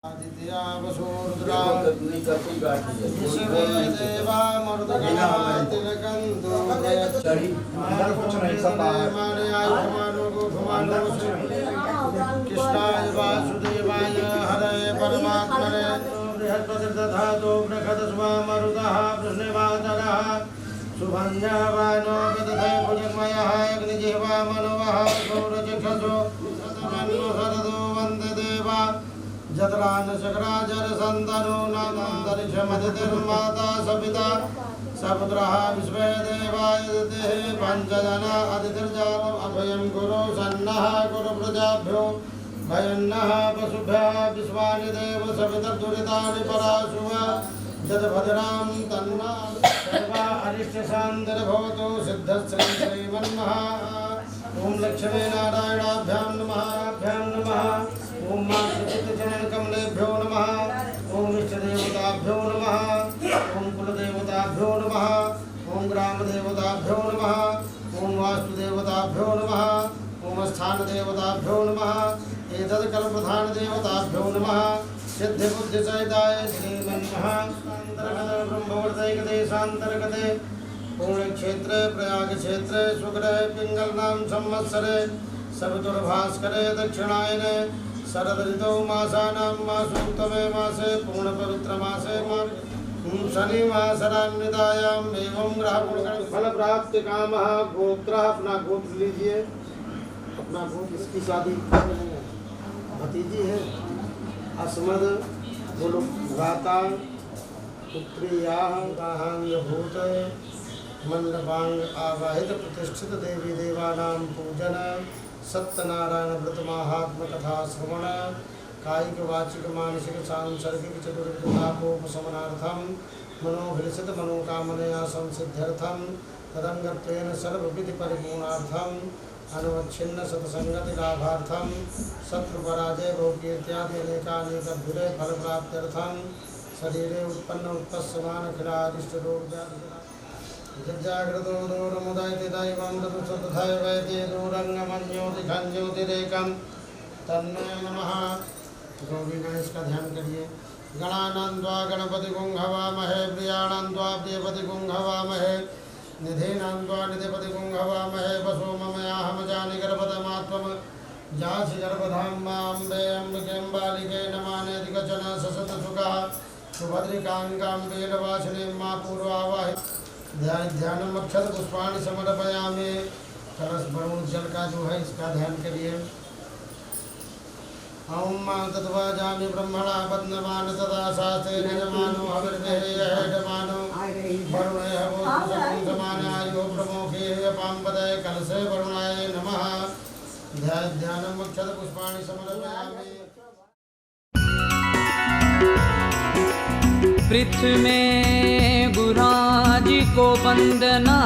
आदित्या वसुरुद्रा विश्वे देवा मरुदगणा तिलकंदो माने आयुष्मानो गोभमानो कृष्णाय वासुदेवाय हरे परमात्मने बृहस्पतिर्दधातो बृहदस्मा मरुदः वृष्णिवादरः सुभन्यावानो विदधे भुजन्मयः अग्निजिह्वा मनवः सौरचक्षसो सतमन्नो सरदो वन्दे देवा जतरान शकराजर संतनो नान्तरिक्षमदितिर्माता सपिता सपुत्रः विश्वे देवाय दते पञ्चजना अदितिर्जालम् अभयं कुरु सन्नः कुरु प्रजाभ्यो भयन्नः पशुभ्यः विश्वानि देव सपितर्दुरितानि पराशुव जतभद्रां तन्ना सर्वा अरिष्टशान्तिर्भवतु सिद्धश्री श्रीमन्महा ओम लक्ष्मी नारायणाभ्यां नमः ओम कमलेभ्यो नमः ओम इष्टदेवताभ्यो नमः ओम कुलदेवताभ्यो नमः ओम ग्रामदेवताभ्यो नमः ओम वास्तुदेवताभ्यो नमः ओम स्थानदेवताभ्यो नमः एतत्कल्पधानदेवताभ्यो नमः सिद्धिबुद्धिसहिताय श्रीमन्महान्तर्गते ब्रह्मवर्तैकदेशान्तर्गते पुण्यक्षेत्रे प्रयागक्षेत्रे शुक्रे पिङ्गलनाम संवत्सरे सवितुर्भास्करे दक्षिणायने शरद ऋतौ मासानां मासोत्तमे मासे पूर्णपवित्रमासे शनिवासरान्वितायाम् एवं ग्रह फल प्राप्ति कामः गोत्रः अपना गोत्र लीजिए। अपना गोत्र इसकी शादी भतीजी है अस्मद भ्राता पुत्र्याः गाहांगभूत मंडपांग आवाहित प्रतिष्ठित देवी देवानां पूजन सत्यनारायण व्रत महात्म कथा श्रवण कायिक वाचिक मानसिक सांसर्गिक चतुर्विधापोपशमनार्थम मनोभिलषित मनोकामनया संसिद्ध्यर्थम तदंगत्वेन सर्वविधि परिपूर्णार्थम अनुवच्छिन्न सत्संगति लाभार्थम शत्रुपराजय रोगीत्यादि अनेकानेकभ्युदय फलप्राप्त्यर्थम शरीरे उत्पन्न उत्पस्यमान अखिलारिष्ट रोग जगजागृतो दूरमुदयति दैवं तदुसुतथै वैति दूरंगमन्योतिखं ज्योतिरेकं तन्मे नमः। गोविंद गणेश का ध्यान करिए। गणानंद्वा गणपति गुंहवामहे प्रियानंद्वा प्रियपति गुंहवामहे निधीनंद्वा निधिपति गुंहवामहे वसो ममयाहम जानि गर्भदमात्वम जासि गर्भधाम अम्बे अम्बिके बालिके नमानेधिकचन ससत सुखः सुभद्रिकांगां वेलवासिनीं मा पूर्वावाहि ध्यानम अक्षत पुष्पाणि समर्पयामि। कलश वरुण जल का जो है इसका ध्यान करिए। ओम तत्वाजामि ब्रह्मणा पद्ममान तदा शास्त्रे यजमानो हविर्देहयजमानो वरुणे हवो समानायो प्रमोखे अपाम्पदय कलशे वरुणाय नमः। ध्यानम अक्षत पुष्पाणि समर्पयामि। पृथ्वी में गुराज को वंदना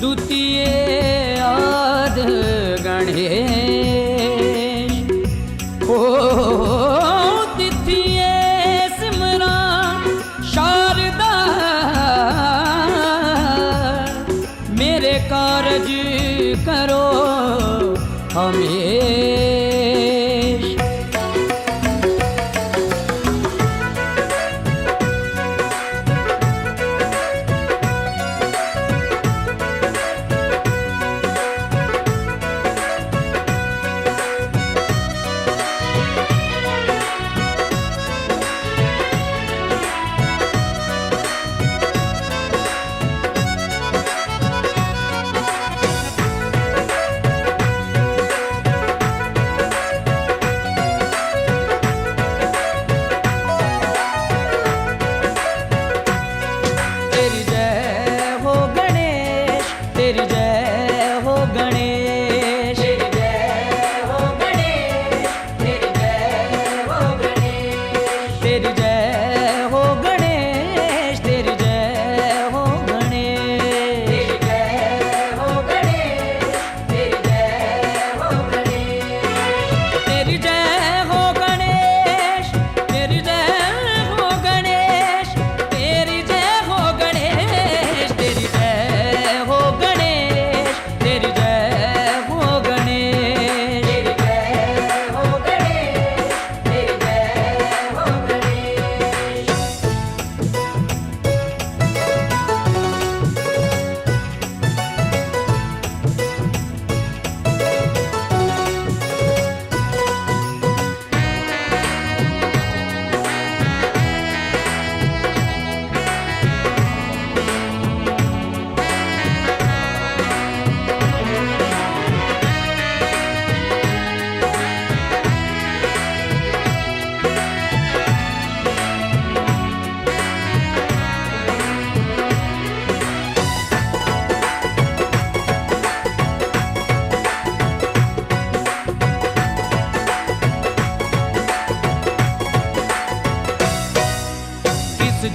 द्वितीय आद गणेश हो तिथिय सिमरा शारदा मेरे कारज करो हमें।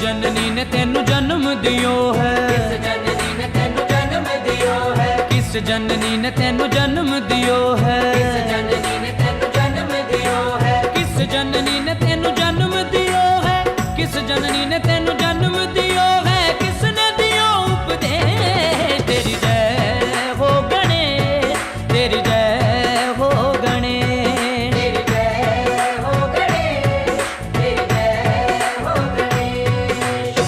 जननी ने तेनू जन्म दियो है, किस जननी ने तेनू जन्म दियो है, किस जननी ने तेनू जन्म दियो है, किस जननी ने तेनू जन्म दियो है, किस जननी ने तेनू जन्म दियो है, किस जननी ने तेनू जन्म दियो है, किसने दियो उपदेश। तेरी जय हो गणेश, तेरी जय हो गणेश। तेरी जय हो गणेश, तेरी जय हो गणेश।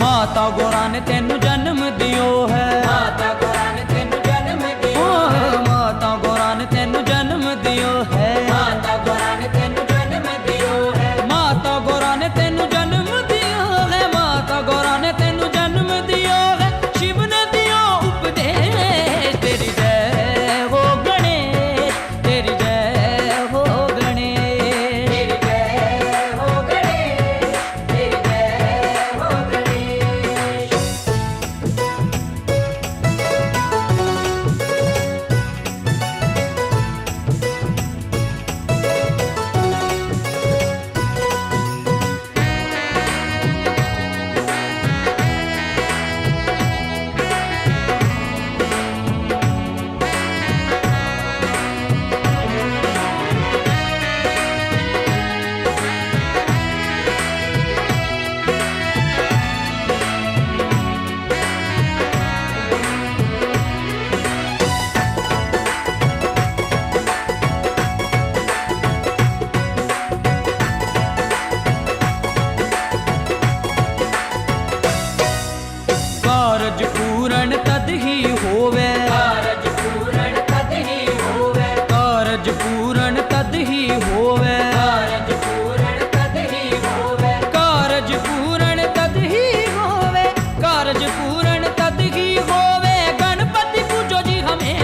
माता गोरा ने तेनू जन्म दियो है, माता गोरा ने तेनू जन्म दियो है, ओ माता गोरा ने तेनू जन्म दियो है, माता गोरा ने तेनू जन्म दियो है, माता गोरा ने तेनू जन्म दियो है, माता गोरा ने तेनू जन्म दियो है, शिव ने दियो उपदेश। तेरी जय हो गणेश, तेरी जय हो गणेश। तेरी जय हो गणेश, तेरी जय हो गणेश। कारज पूरण तद ही होवे, कारज पूरण तद ही होवे, कारज पूरण तद ही होवे, कारज पूरण तद ही होवे, कारज पूरण तद ही होवे, कारज पूरण तद ही होवे, गणपति पूजो जी हमें।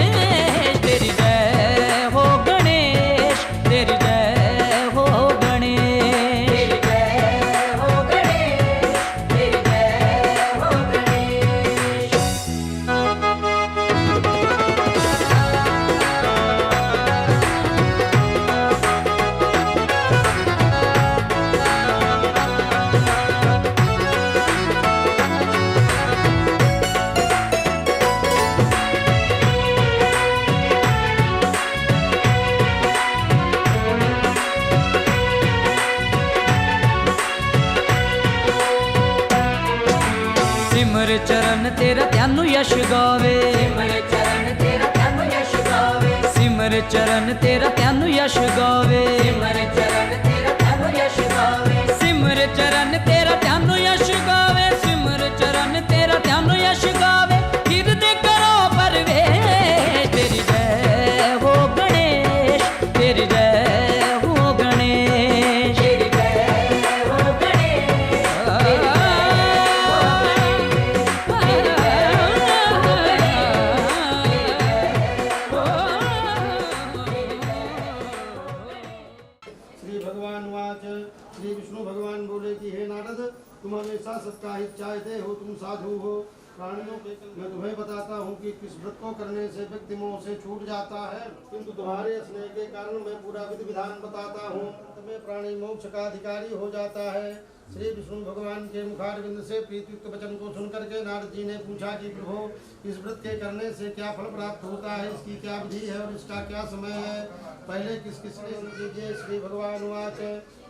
तेरी जय हो गणेश, तेरी जय हो गणेश। तेरी जय हो गणेश, तेरी जय हो गणेश। सिमर चरण तेरा त्यानु यश गावे, सिमर चरण तेरा त्यानु यश गावे, सिमर चरण तेरा त्यानु यश गावे, सिमर चरण तेरा त्यानु यश गावे, सिमर चरण तेरा त्यानु यश गावे, सिमर चरण तेरा त्यानु यश गावे, हृदय करो परवेश। तेरी जय हो गणेश, तेरी जय हो गणेश। तेरी जय हो गणेश, तेरी श्री भगवान वाच। श्री विष्णु भगवान बोले कि हे नारद, तुम हमेशा सत्ता हित चाहते हो, तुम साधु हो। प्राणियों के मैं तुम्हें बताता हूँ कि किस व्रत को करने से व्यक्ति मोह से छूट जाता है, किंतु तुम्हारे स्नेह के कारण मैं पूरा विधि विधान बताता हूँ। तुम्हें प्राणी मोक्ष का अधिकारी हो जाता है। श्री विष्णु भगवान के मुखारविंद से प्रीतियुक्त वचन को सुनकर के नारद जी ने पूछा कि प्रभु, इस व्रत के करने से क्या फल प्राप्त होता है, इसकी क्या विधि है और इसका क्या समय है, पहले किस किसने कीजिए। श्री भगवान वाच।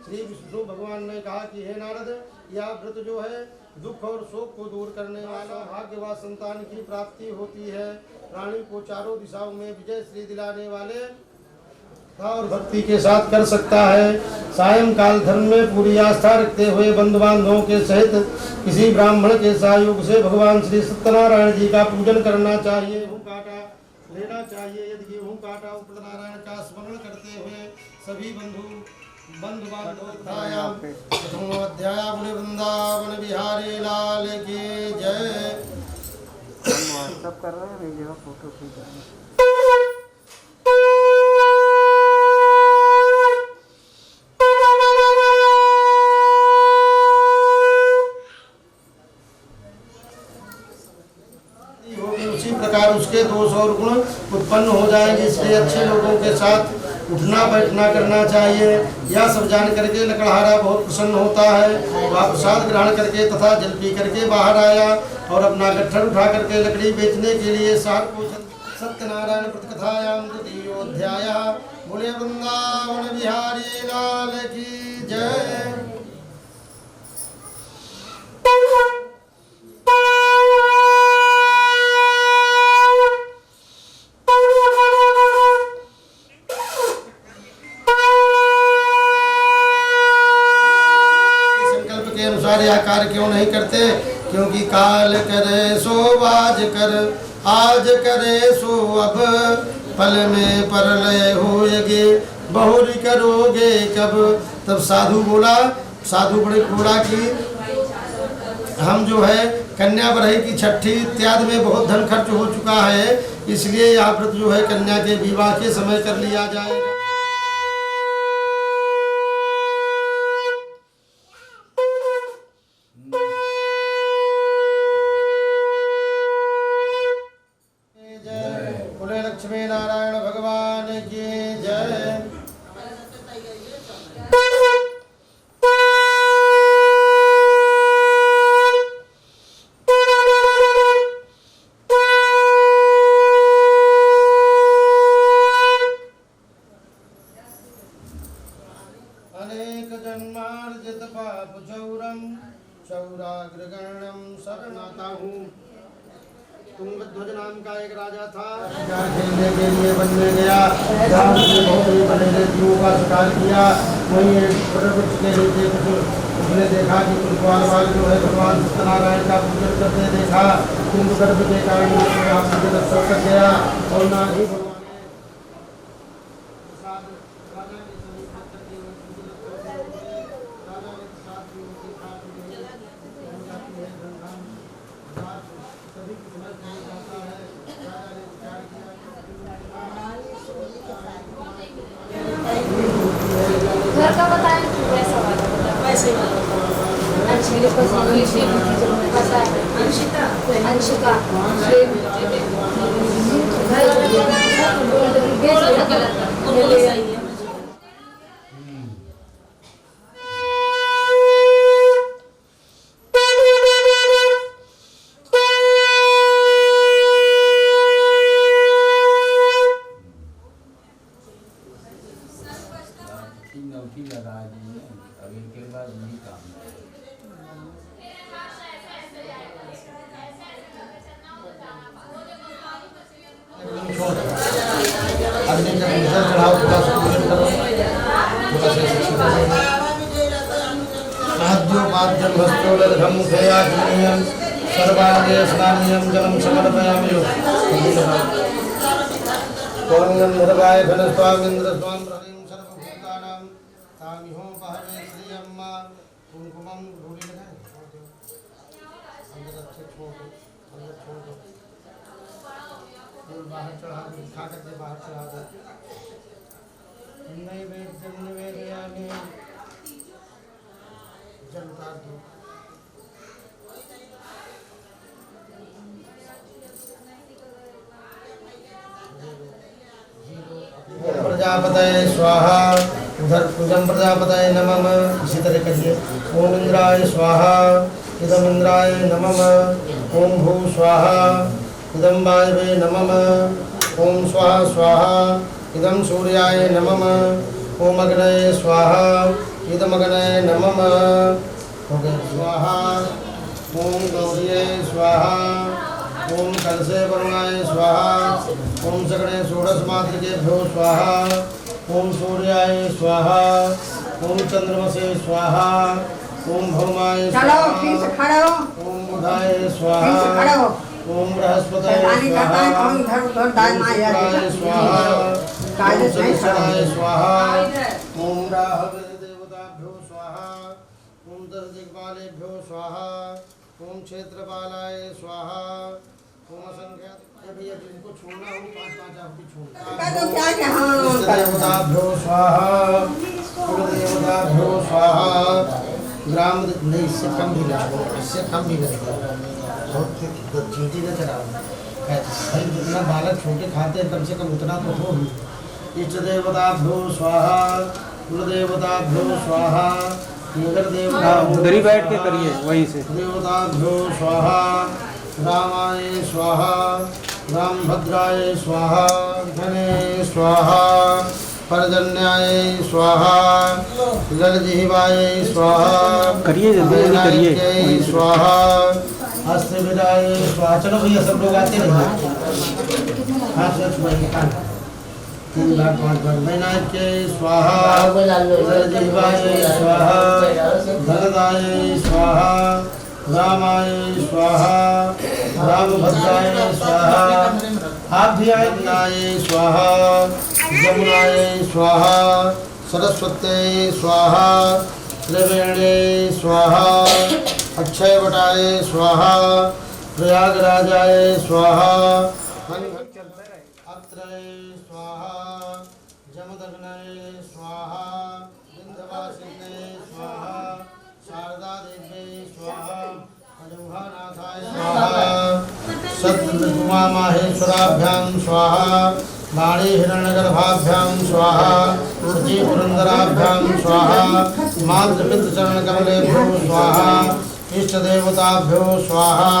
श्री विष्णु भगवान ने कहा कि हे नारद, यह व्रत जो है दुख और शोक को दूर करने वाला, भाग्य व संतान की प्राप्ति होती है, प्राणी को चारों दिशाओं में विजय श्री दिलाने वाले और भक्ति के साथ कर सकता है। सायंकाल धर्म में पूरी आस्था रखते हुए बंधु बांधवों के सहित किसी ब्राह्मण के सहयोग से भगवान श्री सत्यनारायण जी का पूजन करना चाहिए। गेहूं काटा लेना चाहिए। यदि गेहूं काटा उपनारायण का स्मरण करते हुए सभी बंधु बांधव अध्याय वृंदावन बिहारी लाल की जय। सब कर रहे हैं, एक जगह फोटो खींच रहे हैं। उसी प्रकार उसके दोष और गुण उत्पन्न हो जाएंगे। इसलिए अच्छे लोगों के साथ उठना बैठना करना चाहिए। यह सब जान करके लकड़हारा बहुत प्रसन्न होता है। वह प्रसाद ग्रहण करके तथा जल पी करके बाहर आया और अपना गट्ठर उठा करके लकड़ी बेचने के लिए सार को सत्यनारायण प्रतिकथायाम द्वितीयोध्याय। बोले वृंदावन बिहारी लाल की जय। यह कार्य क्यों नहीं करते? क्योंकि काल करे सो आज कर, आज करे सो अब, पल में परलय होएगे, बहुरी करोगे कब। तब साधु बोला, साधु बड़े बोला कि हम जो है कन्या बरही की छठी इत्यादि में बहुत धन खर्च हो चुका है, इसलिए यह व्रत जो है कन्या के विवाह के समय कर लिया जाएगा। लक्ष्मी नारायण भगवान की जय। अनेक जन्मार्जित पाप चौरम चौराग्रगणम शरणाता हूँ। तुंगध्वज नाम का एक राजा था, खेलने के लिए वन में गया, जहाँ उसने बहुत ही बड़े रेतियों का शिकार किया। वहीं एक वृक्ष के नीचे उसने देखा कि कुछ बाल जो है भगवान सत्यनारायण का पूजन करते देखा, किंतु गर्भ के कारण दर्शन कर गया और ना ही भगवान घर का बताएं वैसा वाला वैसे अंशिका लगा दी अभी के बाद नहीं काम सर्वांगे स्नानियम जलम समर्पयामि। कौरंगम निर्गाय घनस्वामिंद्र स्वाम प्रभुं सर्वभूतानां तामिहों पहवे श्रीयम्मा। कुमकुमम धूली लगाए अंदर अच्छे छोड़ दो, अंदर छोड़ दो, फूल बाहर चढ़ा दो, उठा करके बाहर चढ़ा दो। नैवेद्यं निवेदयामि, जल उतार दो। प्रजापतये स्वाहा। उधर पूजन प्रजापतये नमः, इसी तरह करिए। ओम इंद्राय स्वाहा, इदम इंद्राय नमः। ओम भू स्वाहा, इदम वायवे नमः। ओम स्वाहा स्वाहा, इदम सूर्याय नमः। ओम अग्नये स्वाहा, इदम अग्नये नमः। हो गया स्वाहा। ओम गौरिये स्वाहा। ओम कलशे वरुणाय स्वाहा। ओम सगणे षोडश मातृकेभ्यो स्वाहा। ओम सूर्याय स्वाहा। ओम चंद्रमसे स्वाहा। ओम भौमाय स्वाहा। ओम बुधाय स्वाहा। ओम बृहस्पतये स्वाहा। ओम शुक्राय स्वाहा। ओम शनिश्चराय स्वाहा। ओम राहवे देवताभ्यो स्वाहा। ओम दशदिक्पालेभ्यो स्वाहा। ओम क्षेत्रपालाय स्वाहा। भैया जिनको छोड़ना हो 5-5 आप भी छोड़ना। देवताभ्यो स्वाहा, कुलदेवताभ्यो स्वाहा। ग्राम नहीं, इससे कम भी लगेगा, इससे कम भी लगेगा। बहुत चीटी न चढ़ाओ भाई, जितना बालक छोटे खाते हैं कम से कम उतना तो हो ही। इष्ट देवताभ्यो स्वाहा, कुलदेवताभ्यो स्वाहा, नगर देवता उधर ही बैठ के करिए वहीं से। देवताभ्यो स्वाहा, रामाय स्वाहा, रामभद्राय स्वाहा, धने स्वाहा, पर्जन्याय स्वाहा, जलजिह्वाय स्वाहा, करिए जल्दी जल्दी करिए वैनायक्यै स्वाहा, हस्तविराय स्वाहा। चलो भैया सब लोग आते रहिए। हाथ से छुआइए, 3 बार 5 बार। वैनायक्यै स्वाहा, जलजिह्वाय स्वाहा, धनदाय स्वाहा, रामाय स्वाहा, रामभद्राय स्वाहा, आभ्याय स्वाहा, जमुनाय स्वाहा, सरस्वत्यै स्वाहा, त्रिवेण्यै स्वाहा, अक्षयवटाय स्वाहा, प्रयागराजाय स्वाहा, अत्रै स्वाहा, जमदग्नये स्वाहा, विन्ध्यवासिन्यै स्वाहा, शारदा देव्यै स्वाहा, अजोघानाथाय स्वाहा, सत्कृतुमा माहेश्वराभ्यां स्वाहा, वाणी हिरण्यगर्भाभ्यां स्वाहा, सची पुरंदराभ्यां स्वाहा, मातृपितृचरणकमलेभ्यो स्वाहा, इष्टदेवताभ्यो स्वाहा,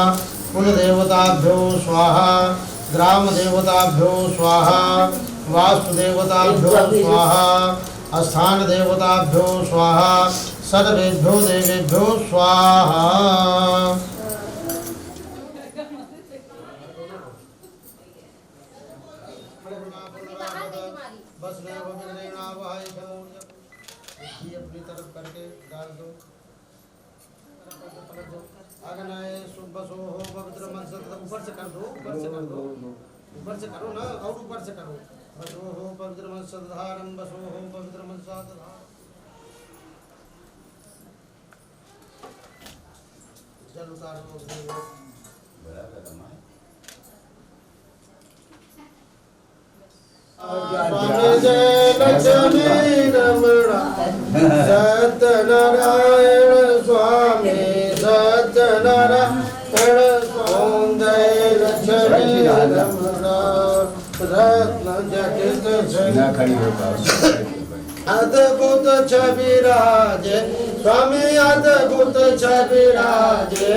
कुलदेवताभ्यो स्वाहा, ग्रामदेवताभ्यो स्वाहा, वास्तुदेवताभ्यो स्वाहा, स्थानदेवताभ्यो स्वाहा, सर्वेभ्यो देवेभ्यो स्वाहा। बस अपनी तरफ करके डाल दो। अगनाय सुबसो हो पवित्र मन से ऊपर से कर दो, ऊपर से कर दो, ऊपर से करो ना, और ऊपर से करो। बसो हो पवित्र मन सद्धारम, बसो हो पवित्र मन साधारम। जल उतार दो। स्वामी जय लक्ष्मी रमणा, सत्यनारायण स्वामी, सत्यनारायण स्वामी, जय लक्ष्मी रमणा, रत्न जटित अद्भुत छवि राजे स्वामी, अद्भुत छवि राजे,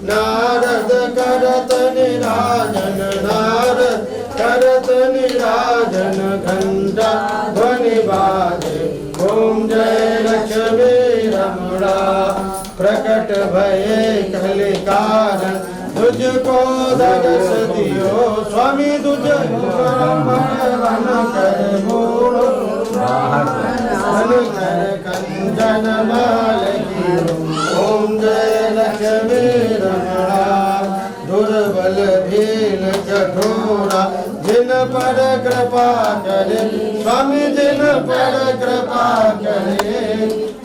नारद करत निराजन, नारद करत निराजन, घंटा ध्वनि बाजे, ओम जय लक्ष्मी रमणा, प्रकट भये कलिकारण, तुझको दर्श दियो स्वामी, तुझको रमण कर बोलो, कंचन माल की, ओम जय लक्ष्मी रमणा, दुर्बल भील कठोरा, जिन पर कृपा करे स्वामी, जिन पर कृपा करे,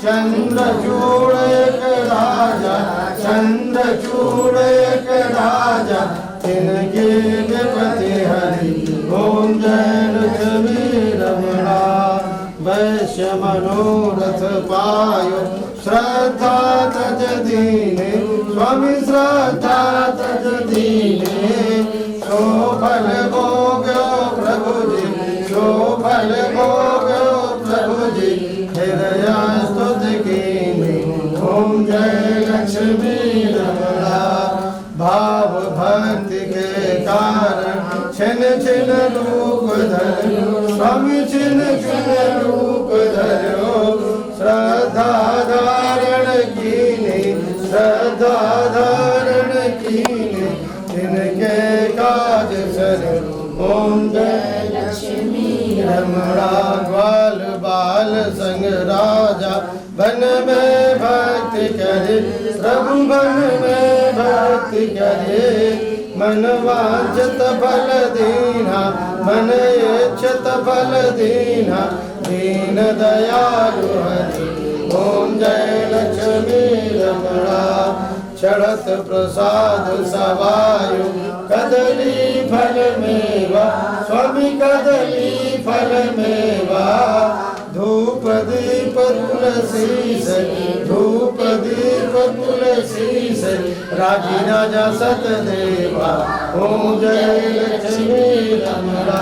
चंद्रचूड़ एक राजा, चंद्रचूड़ एक राजा, तिनके विपति हरि, ओम जय लक्ष्मी रमणा, वैश्य मनोरथ पायो, श्रद्धा तज दीने स्वामी, श्रद्धा तज दीने, सो फल भोगो प्रभु जी, सो फल भोगो प्रभु जी, हृदय स्तुति कीने, ओम जय लक्ष्मी रमणा, भाव भक्ति के कारण छिन छिन रूप धरो स्वामी, छिन छिन रूप धरो, श्रद्धा धारण कीने, श्रद्धा धारण कीने, तिनके काज सरो, ओम जय लक्ष्मी रमणा, ग्वाल बाल संग राजा, वन में भक्ति करे प्रभु, वन में भक्ति करे, मन वांछित फल दीना, मन इच्छित फल दीना, दीन दयालु हरि, ओम जय लक्ष्मी रमणा, चढ़त प्रसाद सवायु कदली फल मेवा स्वामी कदली फल मेवा धूप दीप तुलसी से धूप दीप तुलसी से राजी राजा सतदेवा ओम जय लक्ष्मी रमणा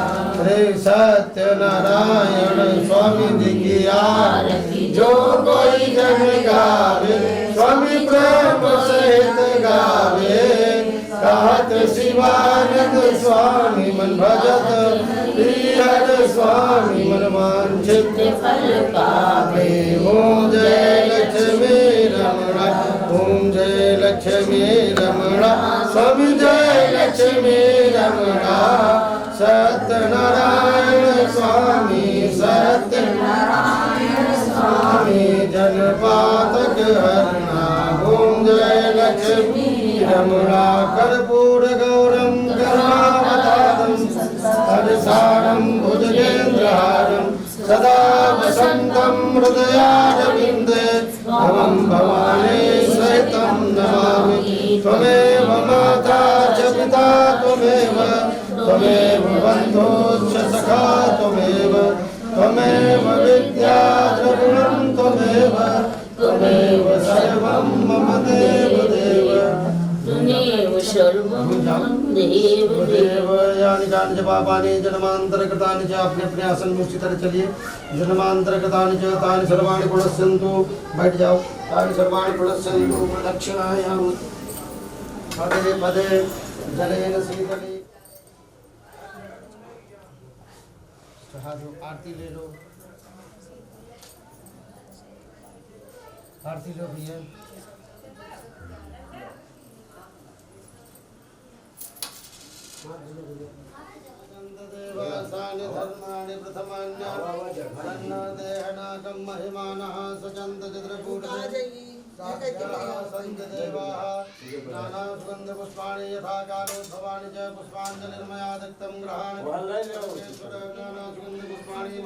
रे सत्यनारायण स्वामी जी की आरती जो कोई जन गावे स्वामी प्रेम सहित गावे कहत शिवानंद स्वामी मन भजत प्रियद स्वामी मन वांछित फल पावे ओम जय लक्ष्मी रमणा ओम जय लक्ष्मी रमणा स्वामी जय लक्ष्मी रमणा सत्यनारायण स्वामी सत्यनारायण स्वामी जनपातक हरणा ओम जय लक्ष्मी रमणा कर्पूर गौरम करुणावतारम हरसारम भुजगेन्द्रहारम सदा वसंतं हृदयारविन्दे भवं भवानी सहितं नमामि त्वमेव माता च पिता त्वमेव त्वमेव बन्धुश्च सखा त्वमेव त्वमेव विद्या द्रविणं त्वमेव त्वमेव सर्वं मम देव देव त्वमेव सर्वं मम देव देव। यानि जानि च पापानि जन्मान्तरकृतानि च अपने अपने आसन में उसी तरह चलिए जन्मान्तरकृतानि च तानि सर्वाणि प्रणश्यन्तु बैठ जाओ तानि सर्वाणि प्रणश्यन्तु प्रदक्षिणायां पदे पदे जलेन शीतले आरती ले लो आरती लो भैया देवासानि धर्माणि प्रथमान्यदेहनाकं महिमानः सचन्त चित्रकूटे सन्त देवाः नानासुगन्धपुष्पाणि यथा कालोद्भवानि च पुष्पाञ्जलिर्मया दत्तं गृहाणि नानासुगन्धपुष्पाणि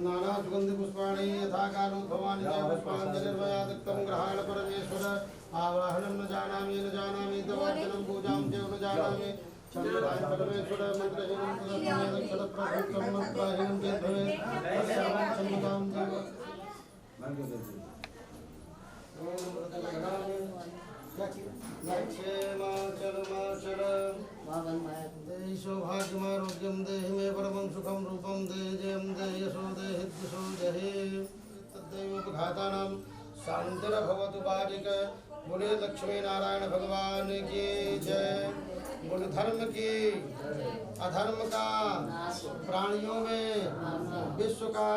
नानासुगन्धपुष्पाणि यथा कालोद्भवानि च पुष्पाञ्जलिर्मया दत्तं गृहाणि परमेश्वर आवाहनं न जानामि तव अर्चनं पूजां च न जानामि परमेश्वर मंत्रहीनं तदक्षर प्रभुत्वं मन्त्रहीनं चेद्भवेत् सर्वं सम्मतां देव देहि सौभाग्यमारोग्यं देहि मे परमं सुखं रूपं देहि जयं देहि यशो देहि द्विषो देहि तद्दैवोपघातानां शान्तिर्भवतु बारिक बोले लक्ष्मी नारायण भगवान की जय। बोले धर्म की अधर्म का प्राणियों में विश्व का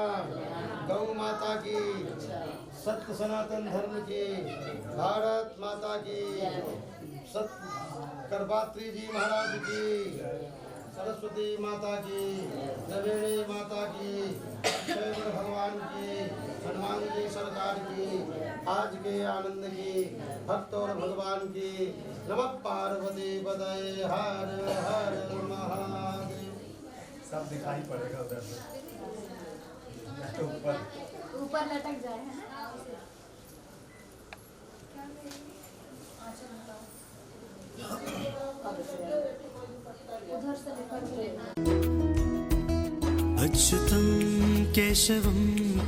गौ माता की सत्य सनातन धर्म की भारत माता की सत्य करपात्री जी महाराज की सरस्वती माता की नवेणी माता की शंकर भगवान की हनुमान जी सरकार की आज के आनंद की भक्त और भगवान की नमः पार्वती पदये हर हर महादेव। सब दिखाई पड़ेगा उधर से ऊपर लटक जाए है ना उधर से अच्युतं केशवं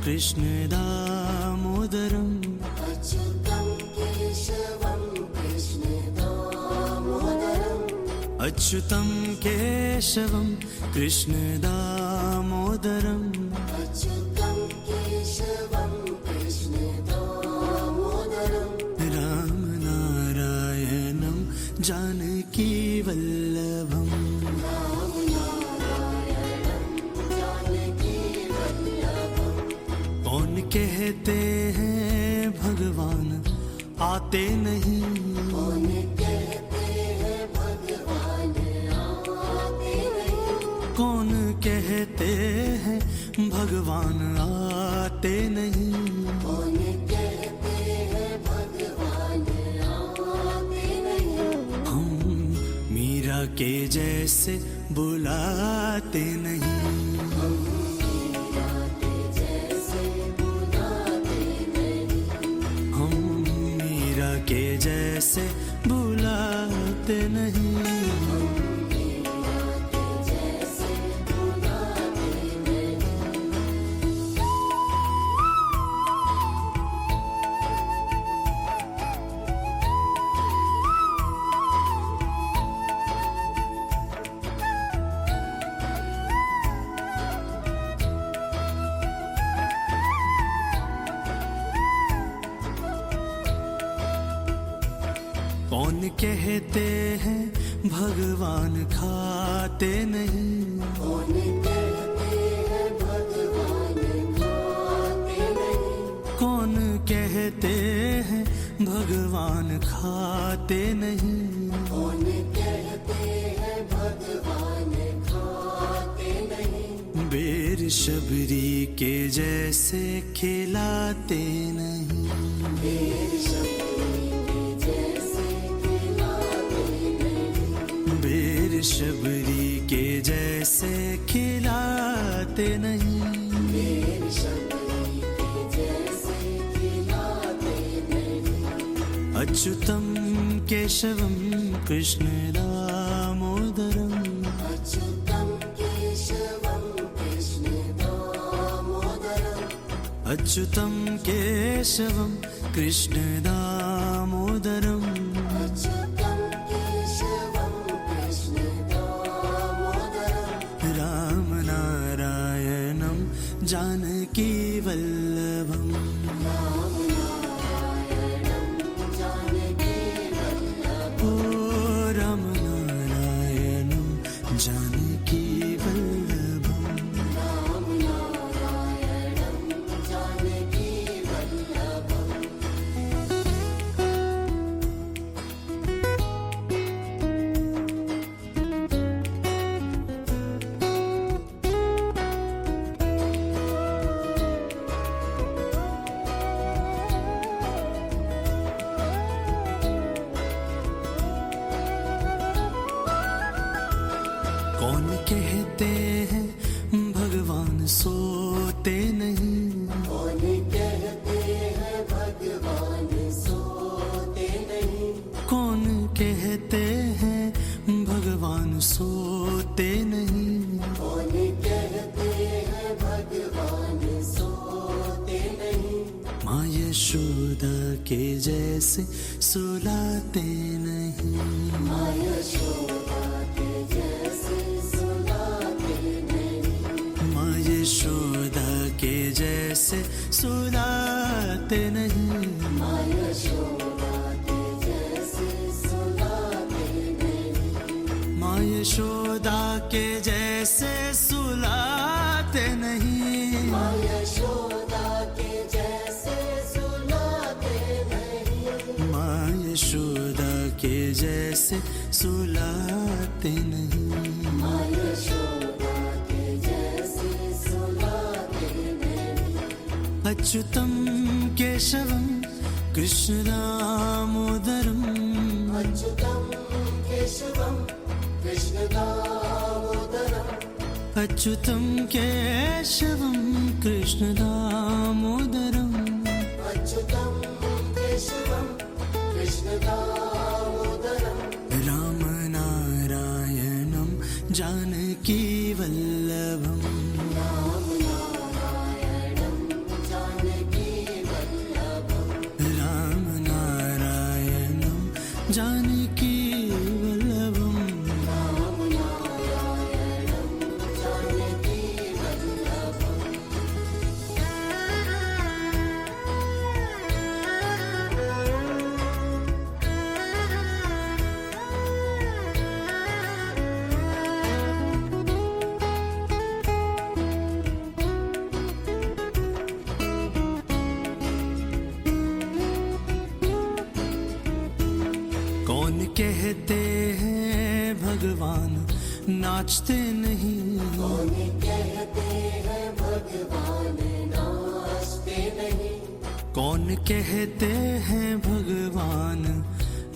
कृष्ण दामोदरम् अच्युतं केशवं कृष्ण दामोदरम् अच्युतं केशवं कृष्ण दामोदरम् अच्युतं केशवं कृष्ण दामोदरम् रामनारायणं जानकी वल्लभम् कौन कहते हैं भगवान आते नहीं कौन कहते हैं भगवान आते नहीं कौन कहते हैं भगवान आते नहीं कौन कहते हैं भगवान आते नहीं हम मीरा के जैसे बुलाते नहीं हम मीरा के जैसे बुलाते नहीं। कौन कहते हैं भगवान खाते नहीं। कौन कहते हैं भगवान खाते नहीं। कौन कहते हैं भगवान खाते नहीं। कौन कहते हैं भगवान खाते नहीं। बेर शबरी के जैसे खिलाते नहीं। बेर शबरी के जैसे खिलाते नहीं। बेर शबरी के जैसे खिलाते नहीं। बेर शबरी के जैसे खिलाते नहीं। अच्युतम केशवम कृष्ण दामोदरम। अच्युतम केशवम कृष्ण दामोदरम। अच्युतम केशवम कृष्ण दामोदरम। अच्युतम केशवम कृष्ण दामोदरम। राम नारायणं जानकी वल्लभम। राम नारायणं जानकी वल्लभम। ओ राम नारायणं जानकी वल्लभम। राम नारायणं जानकी वल्लभम। कौन कहते हैं भगवान सोते नहीं। कौन कहते हैं भगवान सोते नहीं। कौन कहते हैं भगवान सोते नहीं। कौन कहते हैं भगवान सोते नहीं। माँ यशोदा के जैसे सुलाते नहीं। माँ यशोदा के जैसे सुलाते नहीं। माँ यशोदा के जैसे सुलाते नहीं। माँ यशोदा के जैसे सुलाते नहीं। माँ यशोदा के जैसे सुलाते नहीं। माँ यशोदा के जैसे सुलाते नहीं। माँ यशोदा के जैसे सुलाते नहीं। माँ यशोदा के जैसे सुलाते नहीं। अच्युतम केशवम कृष्ण दामोदरम। अच्युतम केशवम कृष्ण दामोदरम। अच्युतम केशवम कृष्ण दामोदरम। अच्युतम केशवम कृष्ण दामोदरम। राम नारायणं जानकी वल्लभम। राम नारायणं जानकी वल्लभम। राम नारायणं जानकी वल्लभम। राम नारायणं जानकी वल्लभम। कौन कहते हैं भगवान नाचते नहीं। कौन कहते हैं भगवान नाचते नहीं। कौन कहते हैं भगवान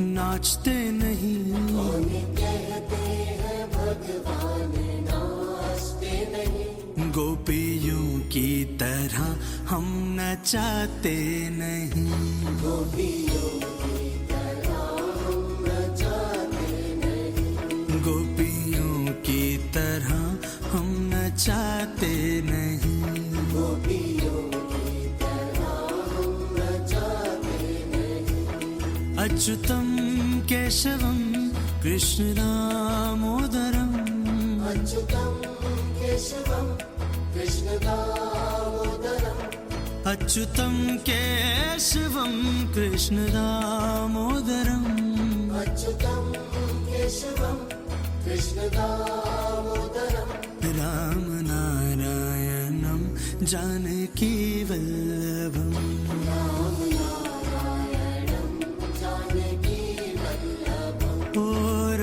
नाचते नहीं। कौन कहते हैं भगवान नाचते नहीं। गोपियों की तरह हम नचाते नहीं। गोपियों की तरह हम गोपियों की तरह हम नचाते नहीं, गोपियों की तरह हम नचाते नहीं। अच्युतम केशवम कृष्ण दामोदरम, अच्युतम केशवम कृष्ण दामोदरम, अच्युतम केशवम कृष्ण दामोदरम, अच्युतम केशवम कृष्ण दामोदरम। राम नारायणम जानकी वल्लभम, राम नारायणं जानकी वल्लभम्। ओ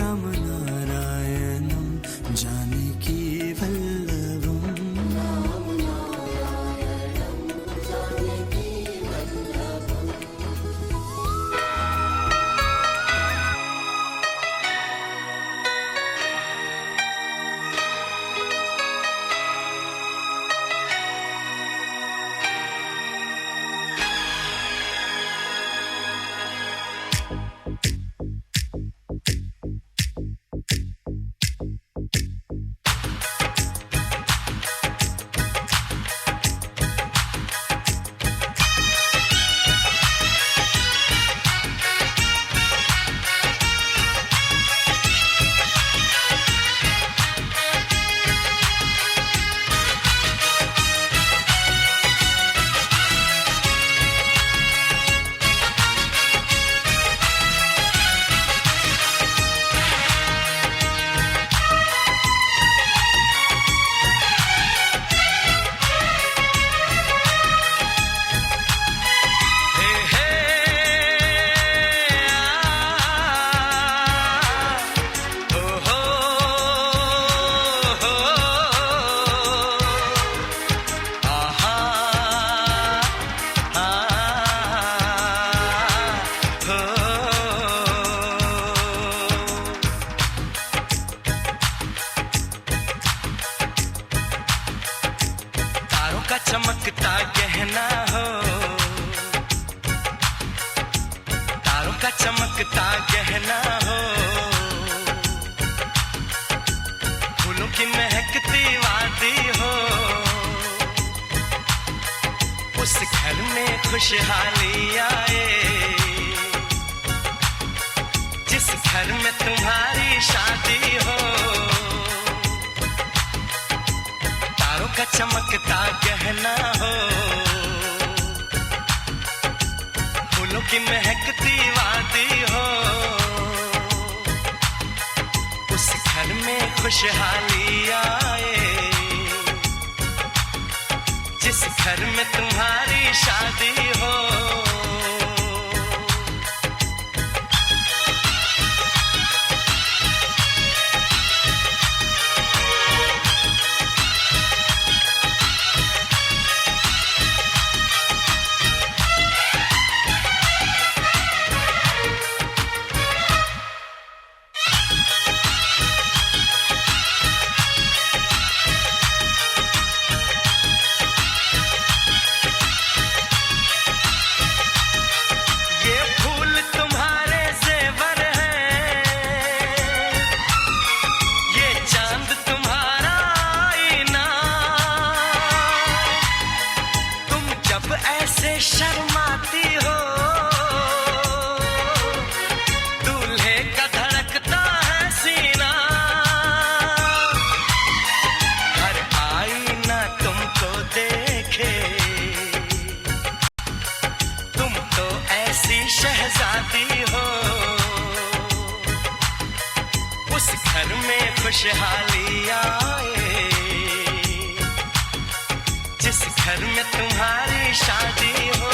राम नारायणम जानकी वल्लभम। राम नारायणं जानकी वल्लभम्। चमकता गहना हो, तारों का चमकता गहना हो, फूलों की महकती वादी हो, उस घर में खुशहाली आए जिस घर में तुम्हारी शादी हो। तारों का चमकता गहना हो, फूलों की महकती वादी हो, उस घर में खुशहाली आए जिस घर में तुम्हारी शादी हो। शर्माती हो, दूल्हे का धड़कता है सीना, हर आईना तुमको देखे, तुम तो ऐसी शहजादी हो, उस घर में खुशहाली आए जिस घर में तुम्हारी शादी हो।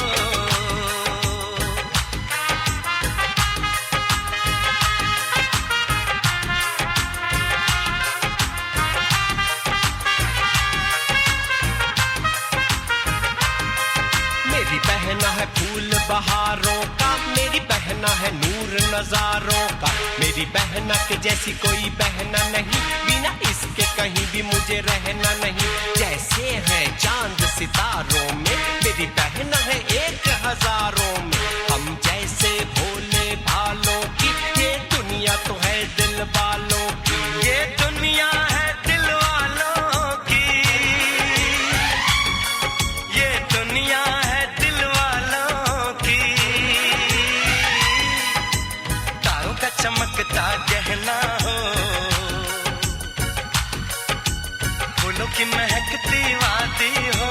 मेरी बहना है फूल बहारों का, मेरी बहना है नूर नजारों का, मेरी बहना के जैसी कोई बहना नहीं, बिना इसके कहीं भी मुझे रहना नहीं। जैसे है चांद सितारों में, मेरी बहना है 1000 में, हम जैसे भोले भालों की, ये दुनिया तो है दिल वालों की। चमकता गहना हो, फूलों की महकती वादी हो,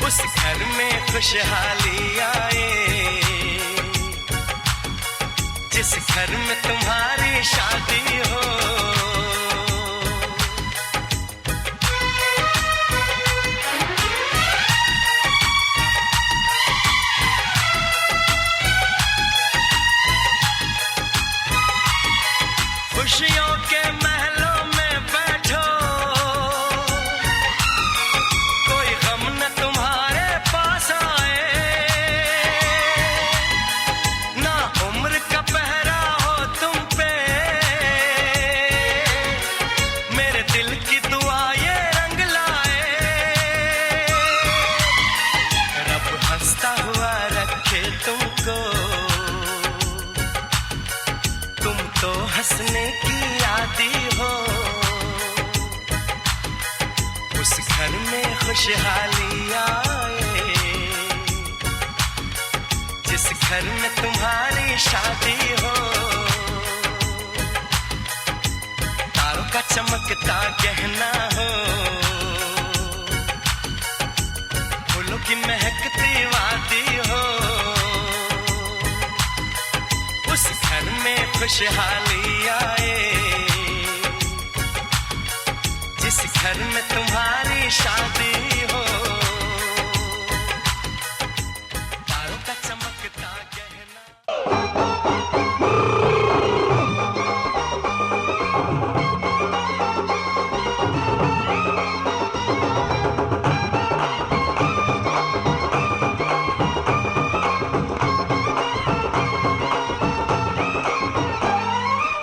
उस घर में खुशहाली आए जिस घर में तुम्हारी शादी हो। खुशियों के महलों में बैठो, कोई गम न तुम्हारे पास आए, ना उम्र का पहरा हो तुम पे, मेरे दिल की दुआ ये रंग लाए। रब हंसता हुआ रखे तुमको, तुम तो हंसने की आदी हो, उस घर में खुशहाली आए जिस घर में तुम्हारी शादी हो। तारों का चमकता गहना हो, फूलों की महकती वादी हो, उस घर में खुशहाली आए जिस घर में तुम्हारी शादी हो। तारों का चमकता गहना।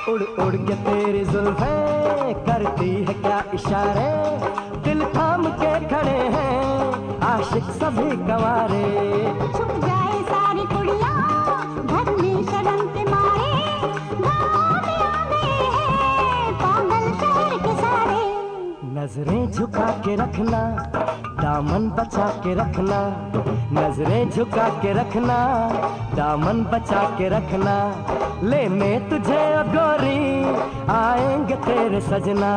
उड़ उड़ के तेरी जुल्फें करती है क्या इशारे, दिल थाम के खड़े हैं आशिक सभी गंवारे। छुप जाए सारी कुड़ियाँ घर में शर्म के मारे, गाँव में आ गए हैं पागल शहर के सारे। नजरें झुका के रखना, दामन बचा के रखना, नजरें झुका के रखना, दामन बचा के रखना, लेने तुझे ओ गोरी आएंगे तेरे सजना।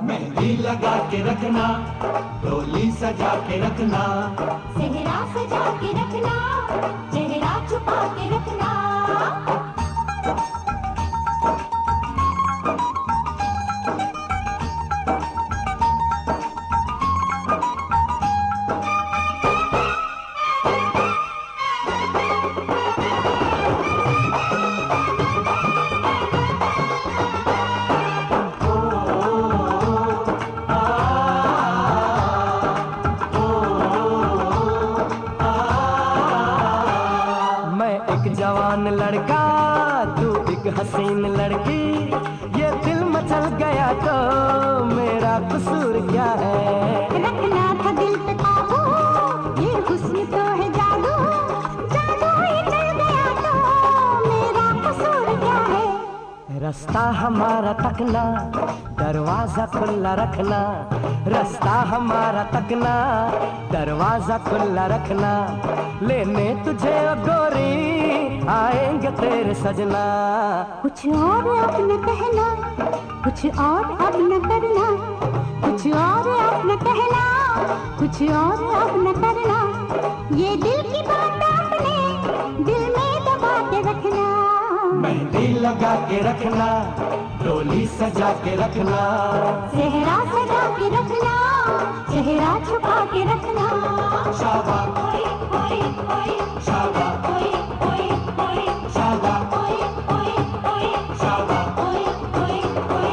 मेहंदी लगा के रखना, डोली सजा के रखना, सेहरा सजा के रखना, चेहरा छुपा के रखना। जवान लड़का तू एक हसीन लड़की, ये दिल मचल गया तो मेरा कसूर क्या है। रखना था दिल पे काबू, ये हुस्न तो है जादू, जादू ही चल गया तो मेरा कसूर क्या है। रास्ता हमारा तकना, दरवाजा खुला रखना, रास्ता हमारा तकना, दरवाजा खुला रखना, लेने तुझे ओ गोरी आएंगे तेरे सजना। कुछ और अब न कहना, कुछ और अब न करना, कुछ और अब न कहना, कुछ और अब न करना, ये दिल की बात अपने दिल में दबा के रखना। मेहंदी लगा के रखना, डोली सजा के रखना, सेहरा सजा के रखना, चेहरा छुपा के रखना। शाबाश ओए ओए ओए शाबाश ओए ओए ओए शाबाश ओए ओए ओए शाबाश ओए ओए ओए।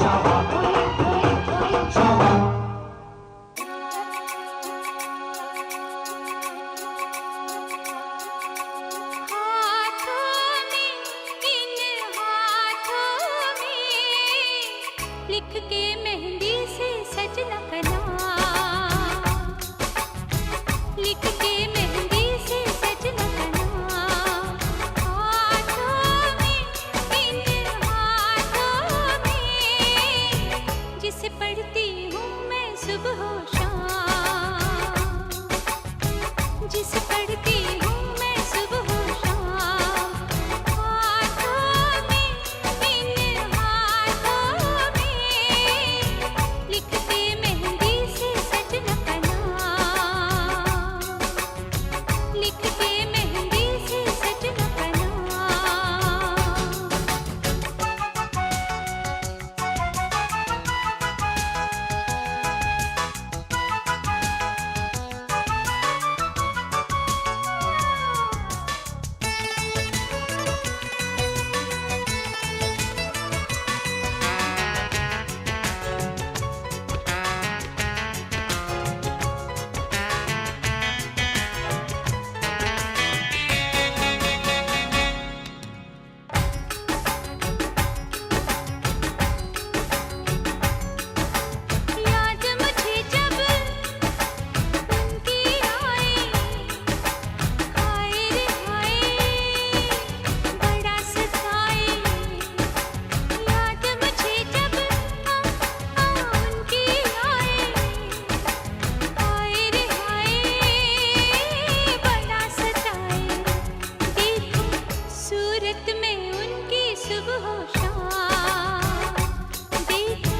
शाबाश पढ़ती हूँ मैं सुबह शाम, जिस पढ़ती हूँ मैं सुबह शाम, हाथों में इन हाथों में लिखते मेहंदी से सजना का नाम, लिखते मेहंदी से सजना का नाम। याद मुझे जब उनकी आए, हाय रे हाय बड़ा सताए। याद मुझे जब उनकी आए, हाय रे हाय बड़ा सताए। देखो सूरत में उनकी सुबह शाम, देखो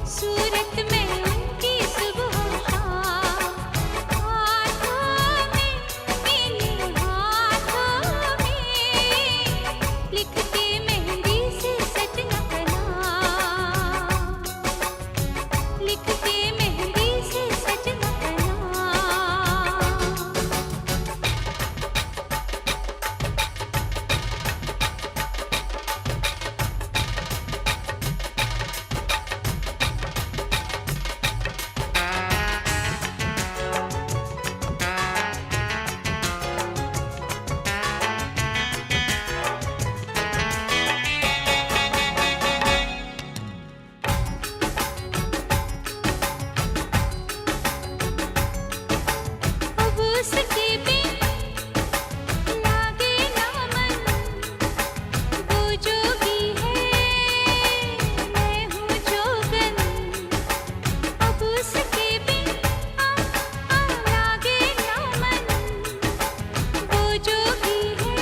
सूरत में उनकी सुबह शाम, हाथों में इन हाथों में लिखते मेहंदी से सजना का नाम, लिखते मेहंदी से सजना का नाम। अब उसके बिन लागे ना मन, वो जोगी है मैं हूँ जोगन। अब उसके बिन लागे ना मन, वो जोगी है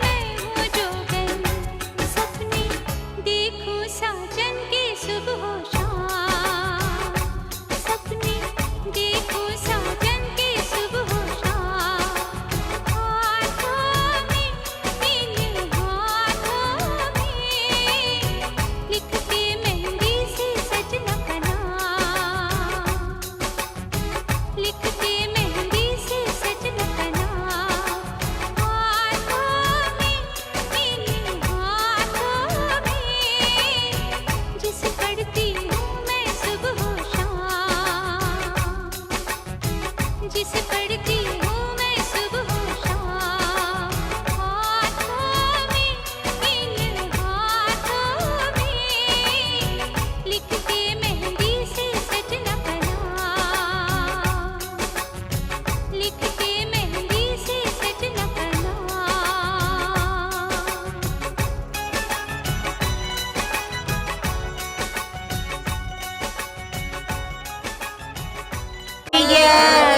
मैं हूँ जोगन। सपने देखूं साजन के सुबह शाम, सपने देखूं साजन के सुबह शाम, हाथों में इन हाथों में लिखते मेहंदी से सजना का नाम, लिखते मेहंदी से सजना का नाम। हाथों में इन हाथों में जिस पढ़ती हूँ मैं सुबह शाम, जिस पढ़ती हूँ मैं सुबह शाम, हाथों में इन हाथों में लिखते मेहंदी से सजना का नाम, लिखते मेहंदी से सजना का नाम।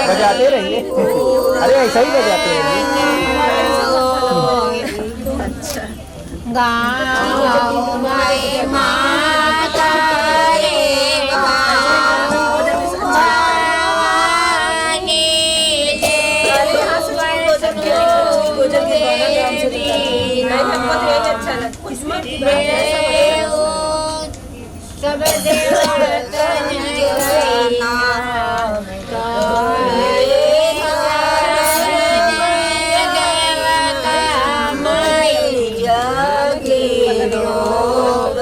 बजाते रहिए। अरे ऐसा ही बजाते रहिए। गाँव में माता रे सब देवतन मैया के रोग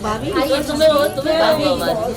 भाभी तुम्हें भाभी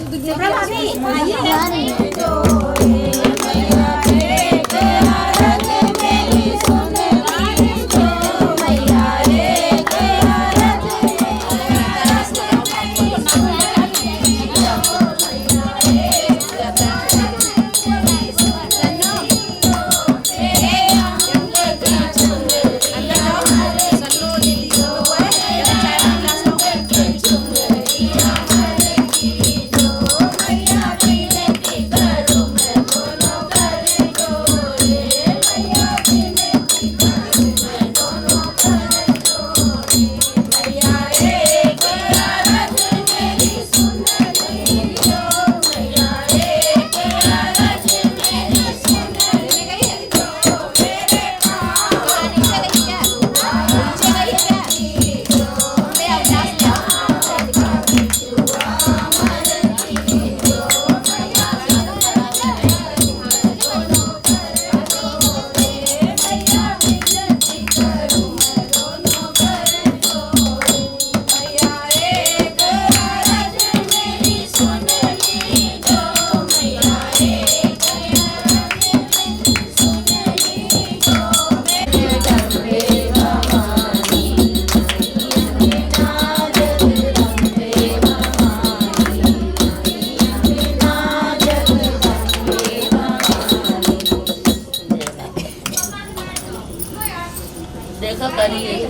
देखो करिए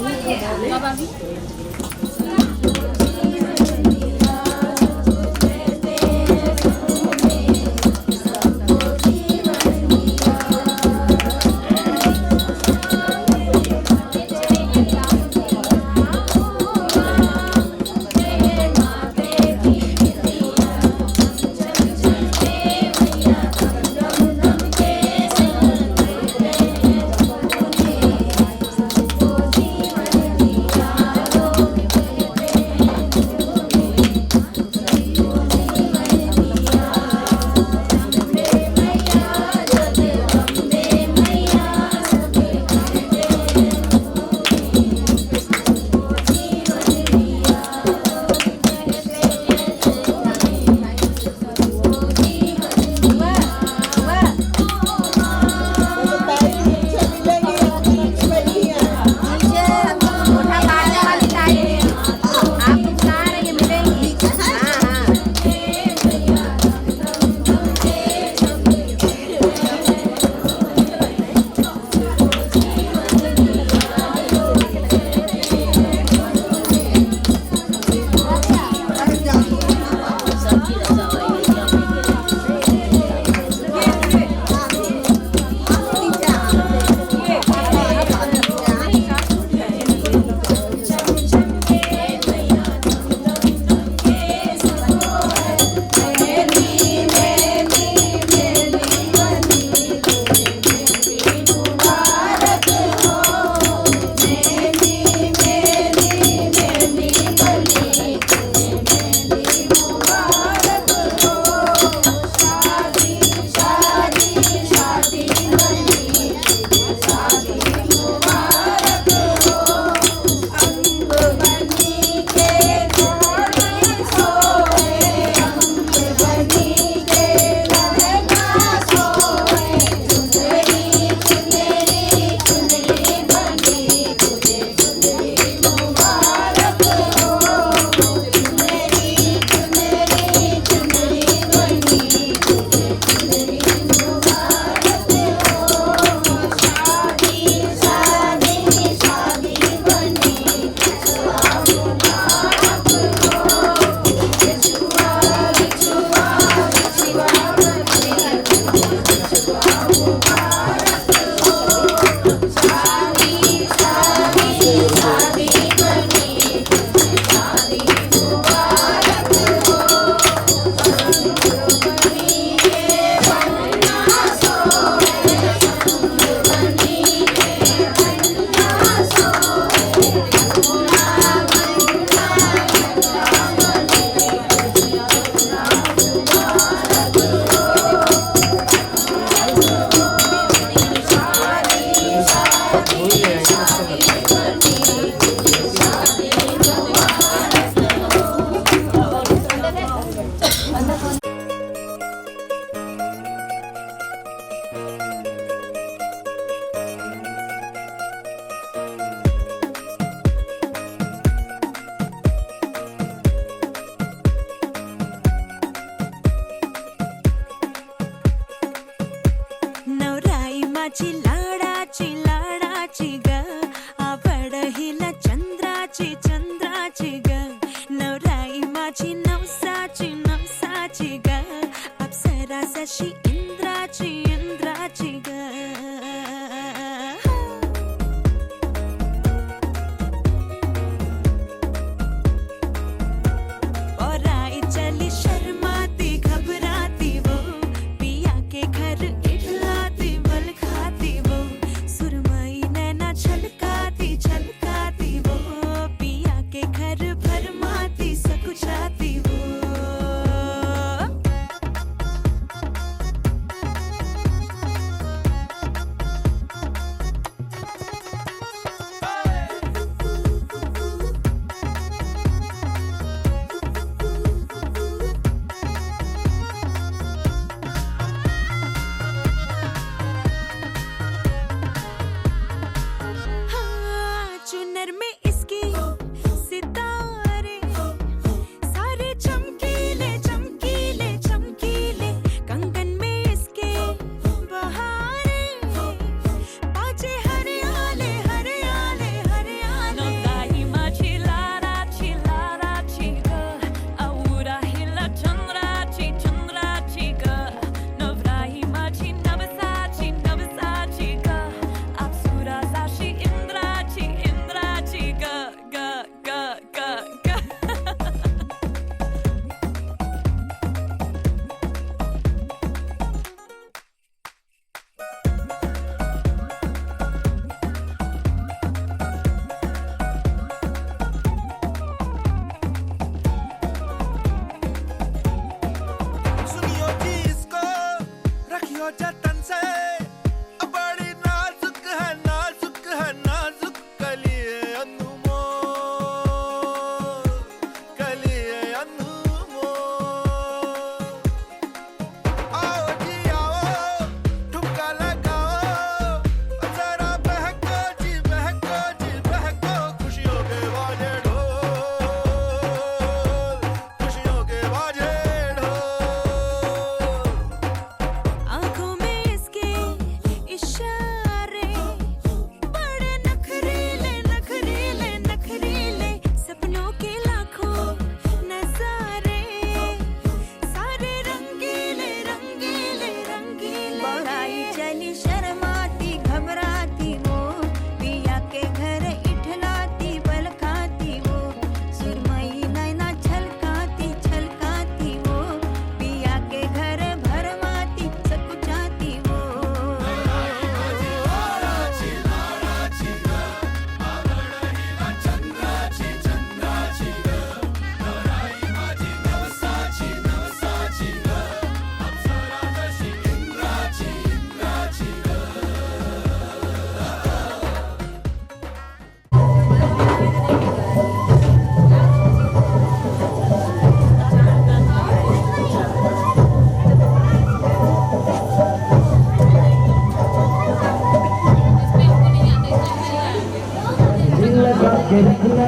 के रखना,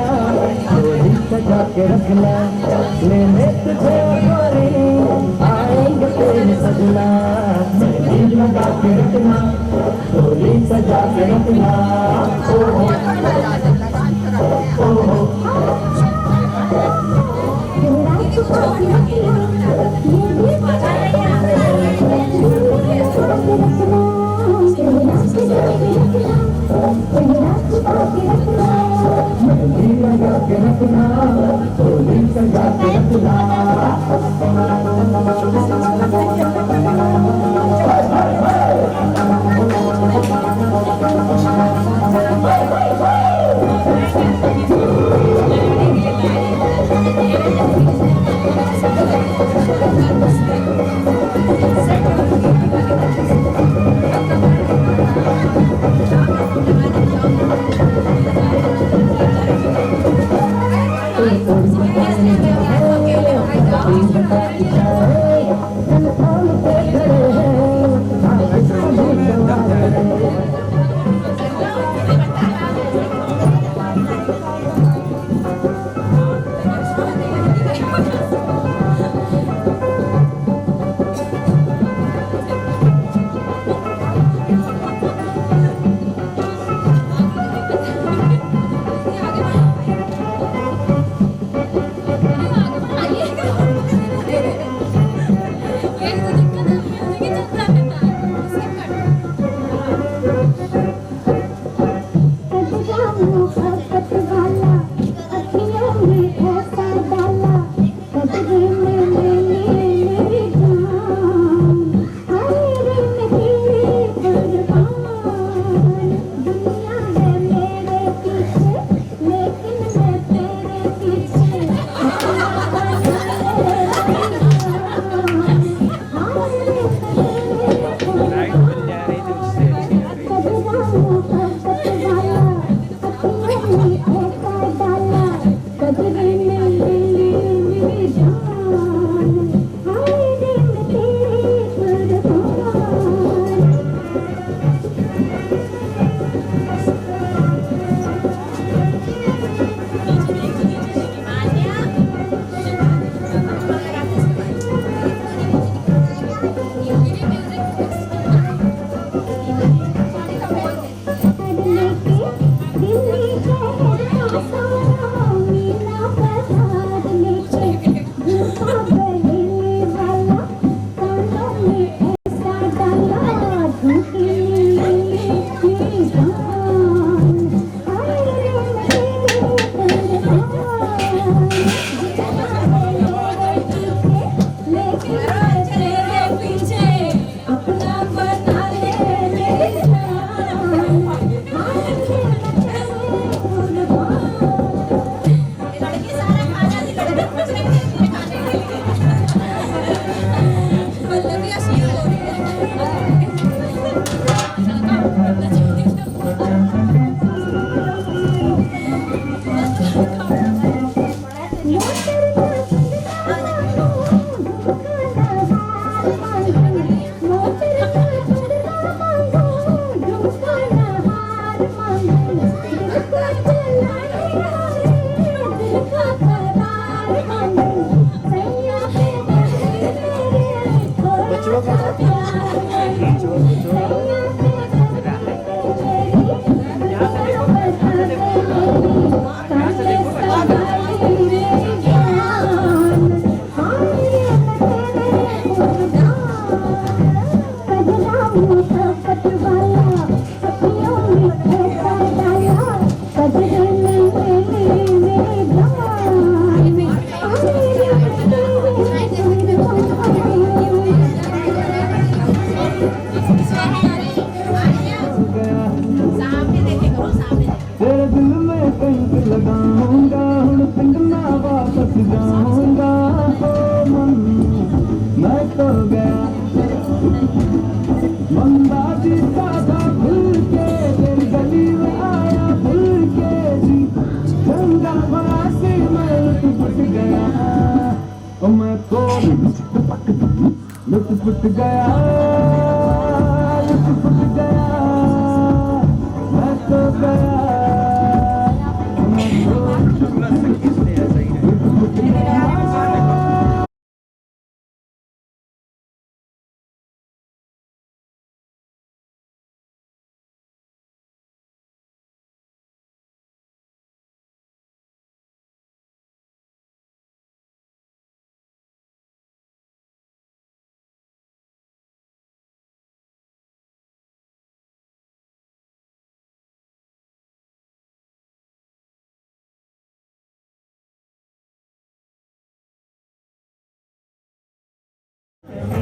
डोली सजा के रखना, लेने तुझे गोरी आएंगे तेरे सजना। मेहंदी लगा के रखना, डोली सजा के रखना।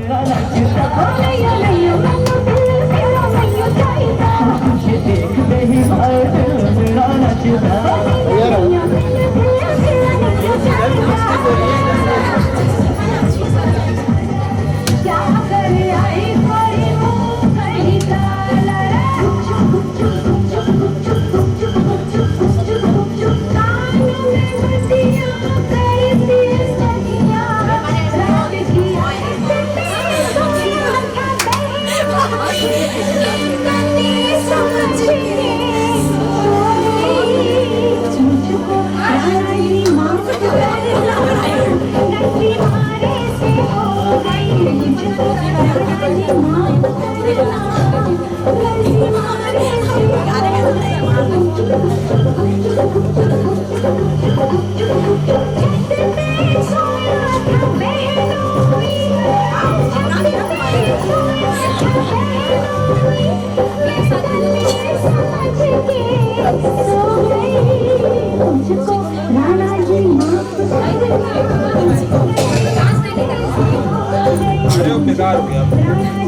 मेरा नचता नैया नैया मैनू दिल तेरा मैया चाहिदा तुझे देखते ही हाय दिल मेरा नचता नैया नैया मैनू दिल तेरा मैया चाहिदा क्या कर आई कोई मुंह कहीं काला चुप चुप चुप चुप चुप चुप चुप चुप कानों में बत्तियां करती सखियां रात की सोनिया का तन्नी समझिए तुझको रानी मां नदी मारे से हो गई मुझको रानी मां नदी मारे से बेकार हो गया रानी